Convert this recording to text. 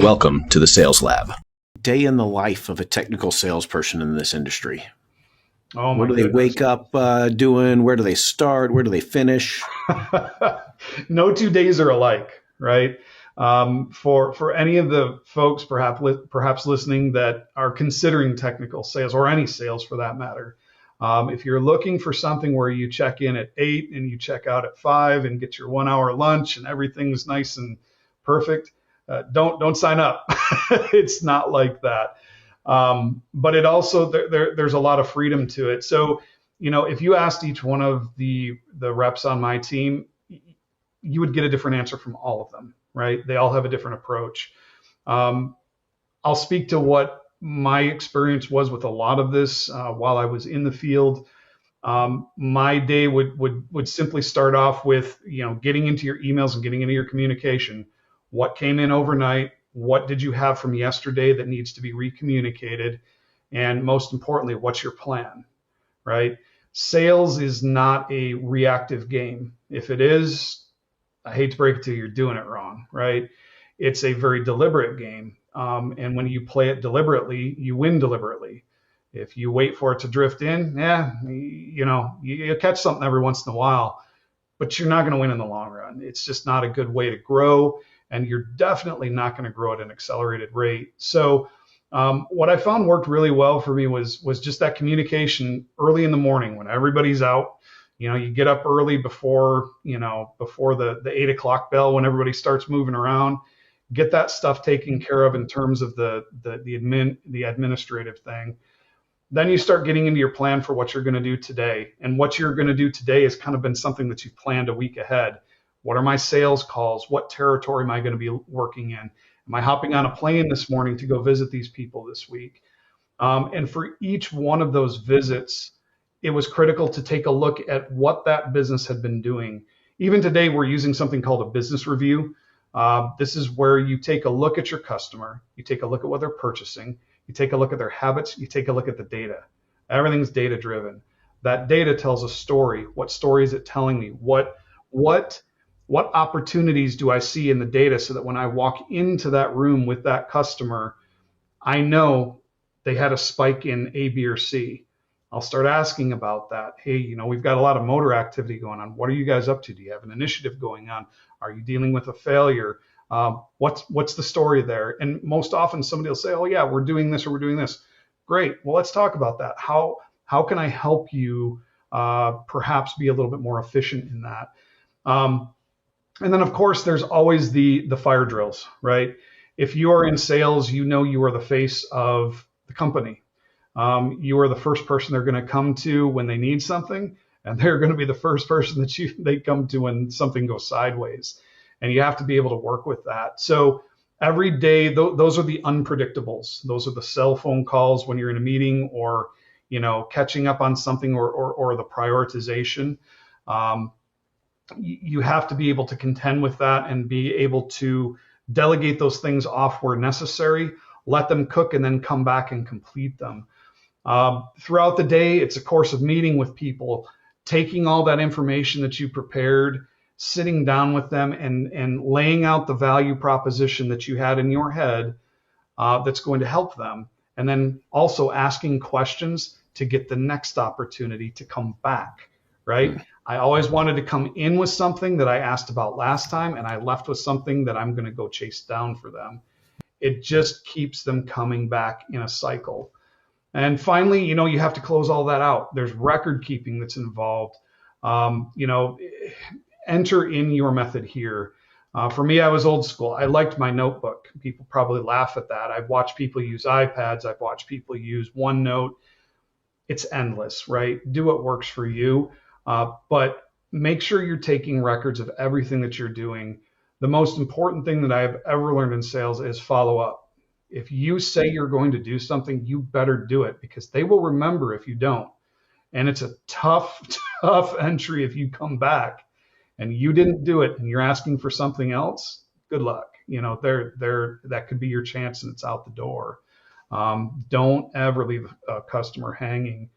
Welcome to the Sales Lab. Day in the life of a technical salesperson in this industry. Oh my What do they goodness. wake up doing? Where do they start? Where do they finish? No 2 days are alike, right? For any of the folks perhaps listening that are considering technical sales or any sales for that matter, if you're looking for something where you check in at 8 and you check out at 5 and get your 1 hour lunch and everything's nice and perfect, don't sign up. It's not like that. But it also there's a lot of freedom to it. So, if you asked each one of the reps on my team, you would get a different answer from all of them, right? They all have a different approach. I'll speak to what my experience was with a lot of this while I was in the field. My day would simply start off with, getting into your emails and getting into your communication. What came in overnight? What did you have from yesterday that needs to be recommunicated? And most importantly, what's your plan, right? Sales is not a reactive game. If it is, I hate to break it to you, you're doing it wrong, right? It's a very deliberate game. And when you play it deliberately, you win deliberately. If you wait for it to drift in, you catch something every once in a while, but you're not going to win in the long run. It's just not a good way to grow. And you're definitely not going to grow at an accelerated rate. So what I found worked really well for me was just that communication early in the morning when everybody's out. You get up early before the 8 o'clock bell when everybody starts moving around. Get that stuff taken care of in terms of the administrative thing. Then you start getting into your plan for what you're going to do today. And what you're going to do today has kind of been something that you've planned a week ahead. What are my sales calls? What territory am I going to be working in? Am I hopping on a plane this morning to go visit these people this week? And for each one of those visits, it was critical to take a look at what that business had been doing. Even today, we're using something called a business review. This is where you take a look at your customer. You take a look at what they're purchasing. You take a look at their habits. You take a look at the data. Everything's data driven. That data tells a story. What story is it telling me? What opportunities do I see in the data so that when I walk into that room with that customer, I know they had a spike in A, B, or C. I'll start asking about that. Hey, we've got a lot of motor activity going on. What are you guys up to? Do you have an initiative going on? Are you dealing with a failure? What's the story there? And most often somebody will say, oh yeah, we're doing this or we're doing this. Great. Well, let's talk about that. How can I help you perhaps be a little bit more efficient in that? And then, of course, there's always the fire drills, right? If you are in sales, you are the face of the company. You are the first person they're going to come to when they need something, and they're going to be the first person that they come to when something goes sideways. And you have to be able to work with that. So every day, those are the unpredictables. Those are the cell phone calls when you're in a meeting or, catching up on something or the prioritization. You have to be able to contend with that and be able to delegate those things off where necessary, let them cook, and then come back and complete them. Throughout the day, it's a course of meeting with people, taking all that information that you prepared, sitting down with them and laying out the value proposition that you had in your head that's going to help them. And then also asking questions to get the next opportunity to come back, right? I always wanted to come in with something that I asked about last time, and I left with something that I'm going to go chase down for them. It just keeps them coming back in a cycle. And finally, you have to close all that out. There's record keeping that's involved. Enter in your method here. For me, I was old school. I liked my notebook. People probably laugh at that. I've watched people use iPads. I've watched people use OneNote. It's endless, right? Do what works for you. But make sure you're taking records of everything that you're doing. The most important thing that I've ever learned in sales is follow up. If you say you're going to do something, you better do it because they will remember if you don't. And it's a tough entry if you come back and you didn't do it and you're asking for something else. Good luck. That could be your chance and it's out the door. Don't ever leave a customer hanging.